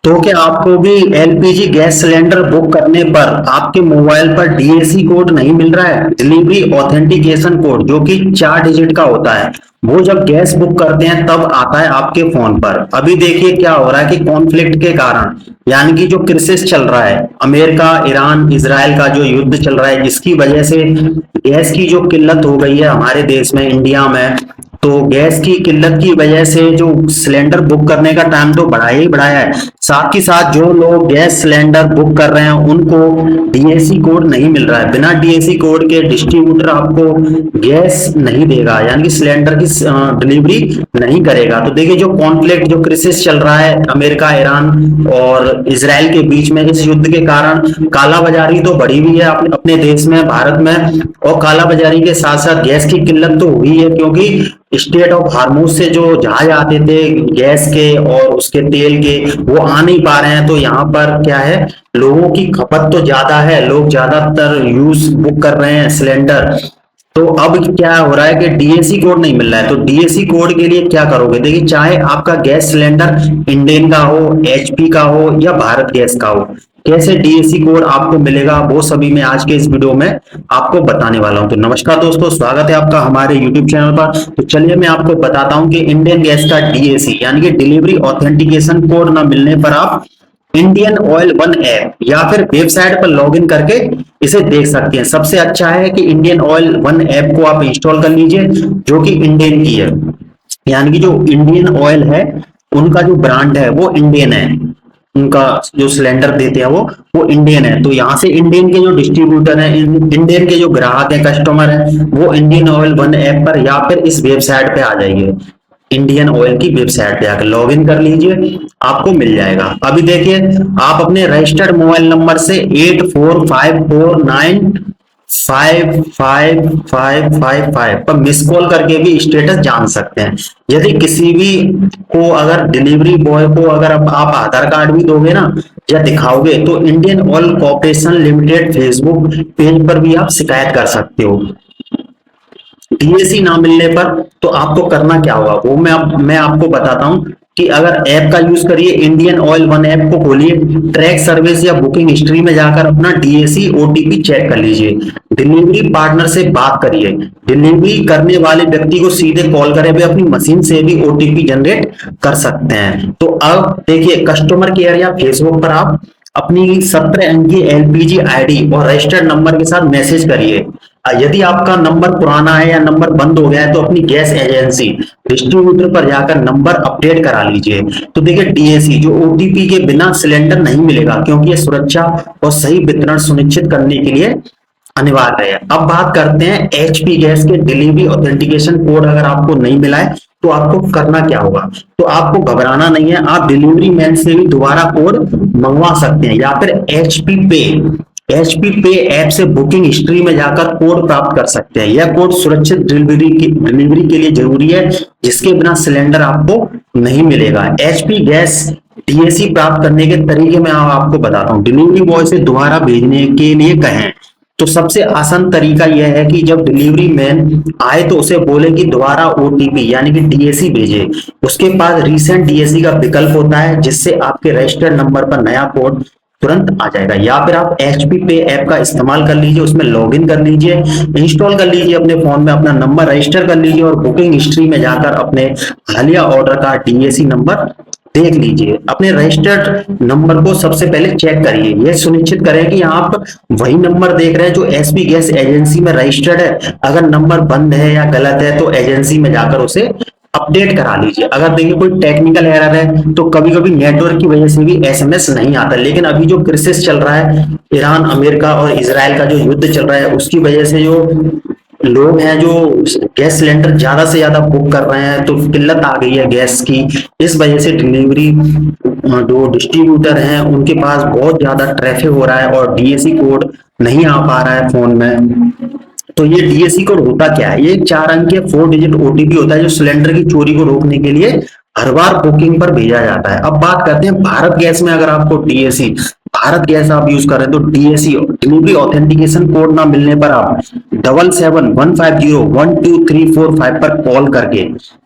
तो क्या आपको भी एलपीजी गैस सिलेंडर बुक करने पर आपके मोबाइल पर डीएसी कोड नहीं मिल रहा है, डिलीवरी ऑथेंटिकेशन कोड, जो कि 4 डिजिट का होता है। वो जब गैस बुक करते हैं तब आता है आपके फोन पर। अभी देखिए क्या हो रहा है कि कॉन्फ्लिक्ट के कारण, यानी कि जो क्रिसिस चल रहा है, अमेरिका ईरान इजराइल का जो युद्ध चल रहा है, जिसकी वजह से गैस की जो किल्लत हो गई है हमारे देश में, इंडिया में। तो गैस की किल्लत की वजह से जो सिलेंडर बुक करने का टाइम तो बढ़ाया ही बढ़ाया है, साथ ही साथ जो लोग गैस सिलेंडर बुक कर रहे हैं उनको डीएसी कोड नहीं मिल रहा है। बिना डीएसी कोड के डिस्ट्रीब्यूटर आपको गैस नहीं देगा, यानी कि सिलेंडर की डिलीवरी नहीं करेगा। तो देखिए जो कॉन्फ्लिक्ट, जो क्रिसिस चल रहा है अमेरिका ईरान और इसराइल के बीच में, इस युद्ध के कारण काला बाजारी तो बढ़ी हुई है अपने देश में, भारत में। और काला बाजारी के साथ साथ गैस की किल्लत तो हुई है, क्योंकि स्टेट ऑफ हार्मोज से जो जहाज आते थे गैस के और उसके तेल के, वो आ नहीं पा रहे हैं। तो यहाँ पर क्या है, लोगों की खपत तो ज्यादा है, लोग ज्यादातर यूज बुक कर रहे हैं सिलेंडर। तो अब क्या हो रहा है कि डीएसी कोड नहीं मिल रहा है। तो डीएसी कोड के लिए क्या करोगे, देखिए चाहे आपका गैस सिलेंडर इंडेन का हो, एचपी का हो या भारत गैस का हो, कैसे डीएसी कोड आपको मिलेगा वो सभी मैं आज के इस वीडियो में आपको बताने वाला हूं। तो नमस्कार दोस्तों, स्वागत है आपका हमारे यूट्यूब चैनल पर। तो चलिए मैं आपको बताता हूं कि इंडियन गैस का डीएसी यानी कि डिलीवरी ऑथेंटिकेशन कोड ना मिलने पर आप इंडियन ऑयल वन ऐप या फिर वेबसाइट पर लॉगिन करके इसे देख सकते हैं। सबसे अच्छा है कि इंडियन ऑयल वन ऐप को आप इंस्टॉल कर लीजिए, जो कि इंडियन की है, यानी कि जो इंडियन ऑयल है उनका जो ब्रांड है वो इंडियन है, उनका जो सिलेंडर देते हैं वो इंडियन है। तो यहाँ से इंडियन के जो डिस्ट्रीब्यूटर हैं, इंडियन के जो ग्राहक हैं, कस्टमर हैं, वो इंडियन ऑयल वन ऐप पर या फिर इस वेबसाइट पे आ जाइए, इंडियन ऑयल की वेबसाइट पे आकर लॉग इन कर लीजिए, आपको मिल जाएगा। अभी देखिए आप अपने रजिस्टर्ड मोबाइल नंबर से 8454955555 पर मिस कॉल करके भी स्टेटस जान सकते हैं। यदि किसी भी को, अगर डिलीवरी बॉय को अगर आप आधार कार्ड भी दोगे ना या दिखाओगे, तो Indian oil corporation limited Facebook page पर भी आप शिकायत कर सकते हो। डीएसी ना मिलने पर तो आपको करना क्या होगा वो मैं आपको बताता हूं कि अगर ऐप का यूज करिए, इंडियन ऑयल वन ऐप को खोलिए, ट्रैक सर्विस या बुकिंग हिस्ट्री में जाकर अपना डीएसी ओटीपी चेक कर लीजिए, डिलीवरी पार्टनर से बात करिए, डिलीवरी करने वाले व्यक्ति को सीधे कॉल करें, वे अपनी मशीन से भी ओटीपी जनरेट कर सकते हैं। तो अब देखिए कस्टमर केयर या फेसबुक पर आप अपनी 17 अंकीय एलपीजी आईडी और रजिस्टर्ड नंबर के साथ मैसेज करिए। यदि आपका नंबर पुराना है या नंबर बंद हो गया है तो अपनी गैस एजेंसी डिस्ट्रीब्यूटर पर जाकर नंबर अपडेट करा लीजिए। तो देखिए डीएसी जो ओटीपी के बिना सिलेंडर नहीं मिलेगा, क्योंकि ये सुरक्षा और सही वितरण सुनिश्चित करने के लिए अनिवार्य है। अब बात करते हैं एचपी गैस के डिलीवरी ऑथेंटिकेशन कोड। अगर आपको नहीं मिला है तो आपको करना क्या होगा, तो आपको घबराना नहीं है, आप डिलीवरी मैन से भी दोबारा कोड मंगवा सकते हैं या फिर एचपी पे ऐप से बुकिंग हिस्ट्री में जाकर कोड प्राप्त कर सकते हैं। यह कोड सुरक्षित डिलीवरी के लिए जरूरी है, जिसके बिना सिलेंडर आपको नहीं मिलेगा। एचपी गैस डीएसी प्राप्त करने के तरीके में आपको बताता हूँ। डिलीवरी बॉय से दोबारा भेजने के लिए कहें तो सबसे आसान तरीका यह है कि जब डिलीवरी मैन आए तो उसे बोले कि दोबारा ओटीपी यानी कि डीएसी भेजे। उसके पास रीसेंट डीएसी का विकल्प होता है, जिससे आपके रजिस्टर्ड नंबर पर नया कोड तुरंत आ जाएगा। या फिर आप एचपी पे ऐप का इस्तेमाल कर लीजिए, उसमें लॉगिन कर लीजिए, इंस्टॉल कर लीजिए, अपने फोन में अपना नंबर रजिस्टर कर लीजिए और बुकिंग हिस्ट्री में जाकर अपने हालिया ऑर्डर का डीएसी नंबर देख लीजिए। अपने रजिस्टर्ड नंबर को सबसे पहले चेक करिए, यह सुनिश्चित करें कि आप वही नंबर देख रहे हैं जो एचपी गैस एजेंसी में रजिस्टर्ड है। अगर नंबर बंद है या गलत है तो एजेंसी में जाकर उसे अपडेट करा लीजिए। अगर देखिए कोई टेक्निकल एरर है तो कभी कभी नेटवर्क की वजह से भी एसएमएस नहीं आता, लेकिन अभी जो क्रिसिस चल रहा है, ईरान अमेरिका और इजराइल का जो युद्ध चल रहा है, उसकी वजह से जो लोग हैं जो गैस सिलेंडर ज्यादा से ज्यादा बुक कर रहे हैं, तो किल्लत आ गई है गैस की। इस वजह से डिलीवरी जो डिस्ट्रीब्यूटर हैं उनके पास बहुत ज्यादा ट्रैफिक हो रहा है और डीएसी कोड नहीं आ पा रहा है फोन में। तो ये डीएसी कोड होता क्या है, ये 4 अंकीय 4 डिजिट ओटीपी होता है, जो सिलेंडर की चोरी को रोकने के लिए हर बार बुकिंग पर भेजा जाता है। अब बात करते हैं भारत गैस में। अगर आपको डीएसी भारत गैस आप यूज कर रहे हैं तो डीएसी डिलीवरी ऑथेंटिकेशन कोड ना मिलने पर आप 7715012345 पर कॉल करके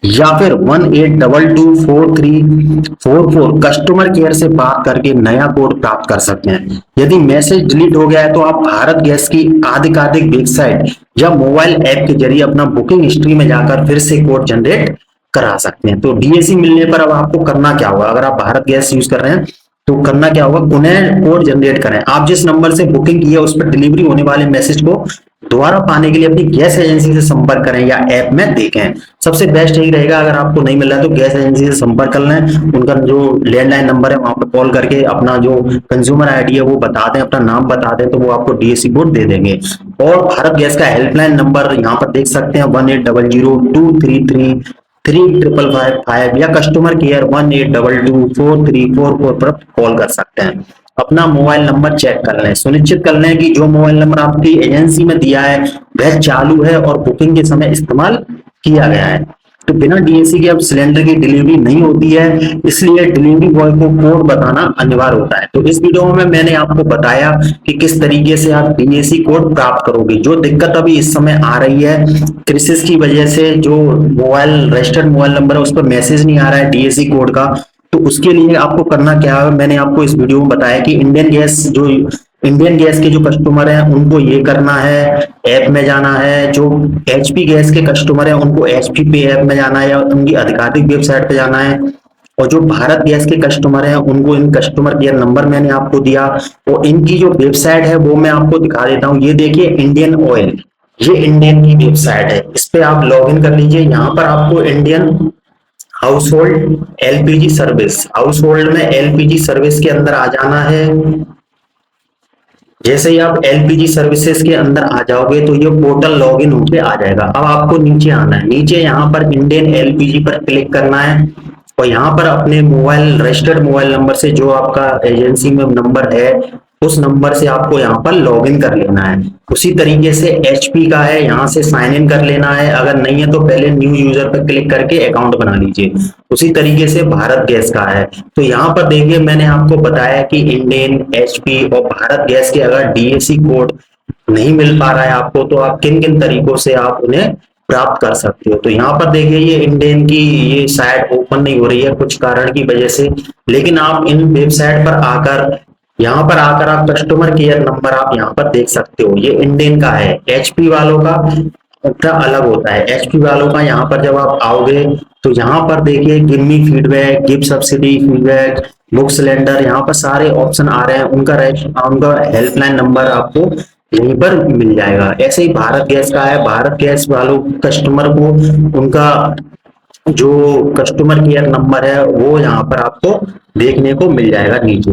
या फिर 18224344 कस्टमर केयर से बात करके नया कोड प्राप्त कर सकते हैं। यदि मैसेज डिलीट हो गया है तो आप भारत गैस की आधिकारिक वेबसाइट या मोबाइल ऐप के जरिए अपना बुकिंग हिस्ट्री में जाकर फिर से कोड जनरेट करा सकते हैं। तो डीएसी मिलने पर अब आपको करना क्या होगा, अगर आप भारत गैस यूज कर रहे हैं तो करना क्या होगा, पुनः कोड जनरेट करें। आप जिस नंबर से बुकिंग की है उस पर डिलीवरी होने वाले मैसेज को दोबारा पाने के लिए अपनी गैस एजेंसी से संपर्क करें या ऐप में देखें। सबसे बेस्ट यही रहेगा, अगर आपको नहीं मिल रहा है तो गैस एजेंसी से संपर्क कर लें, उनका जो लैंडलाइन नंबर है वहां पर कॉल करके अपना जो कंज्यूमर आईडी है वो बता दें, अपना नाम बता दें, तो वो आपको डीएसी कोड दे देंगे। और भारत गैस का हेल्पलाइन नंबर यहाँ पर देख सकते हैं 1800233355 या कस्टमर केयर 18224344 पर कॉल कर सकते हैं। अपना मोबाइल नंबर चेक कर लें, सुनिश्चित कर लें कि जो मोबाइल नंबर आपकी एजेंसी में दिया है वह चालू है और बुकिंग के समय इस्तेमाल किया गया है। तो बिना डीएसी के अब सिलेंडर की डिलीवरी नहीं होती है, इसलिए डिलीवरी बॉय को कोड बताना अनिवार्य होता है। तो इस वीडियो में मैंने आपको बताया कि किस तरीके से आप डीएसी कोड प्राप्त करोगे। जो दिक्कत अभी इस समय आ रही है क्रिसिस की वजह से, जो मोबाइल रजिस्टर्ड मोबाइल नंबर है उस पर मैसेज नहीं आ रहा है डीएसी कोड का, तो उसके लिए आपको करना क्या है, मैंने आपको इस वीडियो में बताया कि इंडियन गैस के जो कस्टमर हैं उनको ये करना है, ऐप में जाना है। जो एचपी गैस के कस्टमर हैं उनको एचपी पे ऐप में जाना है या उनकी आधिकारिक वेबसाइट पे जाना है। और जो भारत गैस के कस्टमर हैं उनको इन कस्टमर केयर नंबर मैंने आपको दिया और इनकी जो वेबसाइट है वो मैं आपको दिखा देता हूँ। ये देखिए इंडियन ऑयल, ये इंडियन की वेबसाइट है, इस पे आप लॉग इन कर लीजिए। यहाँ पर आपको Indian house hold LPG service, house hold में एलपीजी सर्विस के अंदर आ जाना है। जैसे ही आप एलपीजी सर्विसेज के अंदर आ जाओगे तो ये पोर्टल लॉगिन होके आ जाएगा। अब आपको नीचे आना है, नीचे यहाँ पर इंडियन एलपीजी पर क्लिक करना है और यहाँ पर अपने मोबाइल रजिस्टर्ड मोबाइल नंबर से जो आपका एजेंसी में नंबर है उस नंबर से आपको यहाँ पर लॉगिन कर लेना है। उसी तरीके से एचपी का है, यहाँ से साइन इन कर लेना है, अगर नहीं है तो पहले न्यू यूजर पर क्लिक करके अकाउंट बना लीजिए। उसी तरीके से भारत गैस का है, तो यहाँ पर देखिए मैंने आपको बताया कि इंडियन, एचपी और भारत गैस के अगर डीएसी कोड नहीं मिल पा रहा है आपको तो आप किन किन तरीकों से आप उन्हें प्राप्त कर सकते हो। तो यहाँ पर देखिए ये इंडियन की ये साइट ओपन नहीं हो रही है कुछ कारण की वजह से, लेकिन आप इन वेबसाइट पर आकर यहाँ पर आकर आप कस्टमर केयर नंबर आप यहाँ पर देख सकते हो। ये इंडियन का है, एचपी वालों का अलग होता है। एचपी वालों का यहाँ पर जब आप आओगे तो यहाँ पर देखिए give me feedback, give subsidy feedback, book cylinder, यहाँ पर सारे ऑप्शन आ रहे हैं। उनका हेल्पलाइन नंबर आपको यहीं पर मिल जाएगा। ऐसे ही भारत गैस का है, भारत गैस वालों कस्टमर को उनका जो कस्टमर केयर नंबर है वो यहाँ पर आपको देखने को मिल जाएगा नीचे।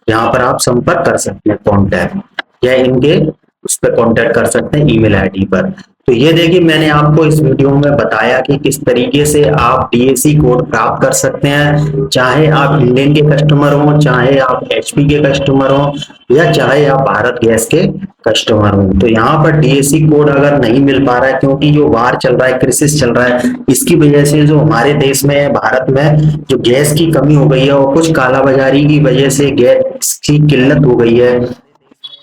यहाँ पर आप संपर्क कर सकते हैं कॉन्टैक्ट या इनके उस पर कॉन्टैक्ट कर सकते हैं ईमेल आईडी पर। तो ये देखिए मैंने आपको इस वीडियो में बताया कि किस तरीके से आप डीएसी कोड प्राप्त कर सकते हैं, चाहे आप इंडियन के कस्टमर हो, चाहे आप एचपी के कस्टमर हो या चाहे आप भारत गैस के कस्टमर हो। तो यहाँ पर डीएसी कोड अगर नहीं मिल पा रहा है क्योंकि जो वार चल रहा है, क्रिसिस चल रहा है, इसकी वजह से जो हमारे देश में भारत में जो गैस की कमी हो गई है और कुछ कालाबाजारी की वजह से गैस की किल्लत हो गई है।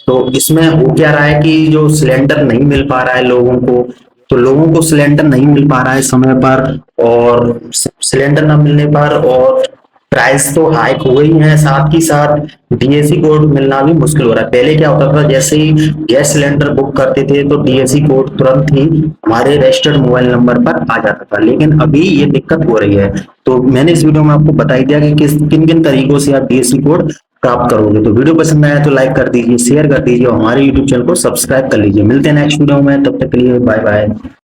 तो इसमें हो क्या रहा है कि जो सिलेंडर नहीं मिल पा रहा है लोगों को, तो लोगों को सिलेंडर नहीं मिल पा रहा है समय पर, और सिलेंडर ना मिलने पर और प्राइस तो हाइक हो गई है, साथ ही साथ डीएसी कोड मिलना भी मुश्किल हो रहा है। पहले क्या होता था, जैसे ही गैस सिलेंडर बुक करते थे तो डीएसी कोड तुरंत ही हमारे रजिस्टर्ड मोबाइल नंबर पर आ जाता था, लेकिन अभी ये दिक्कत हो रही है। तो मैंने इस वीडियो में आपको बताई दिया कि किन किन तरीकों से आप डीएसी कोड प्राप्त करोगे। तो वीडियो पसंद आया तो लाइक कर दीजिए, शेयर कर दीजिए और हमारे यूट्यूब चैनल को सब्सक्राइब कर लीजिए। मिलते हैं नेक्स्ट वीडियो में, तब तक के लिए बाय बाय।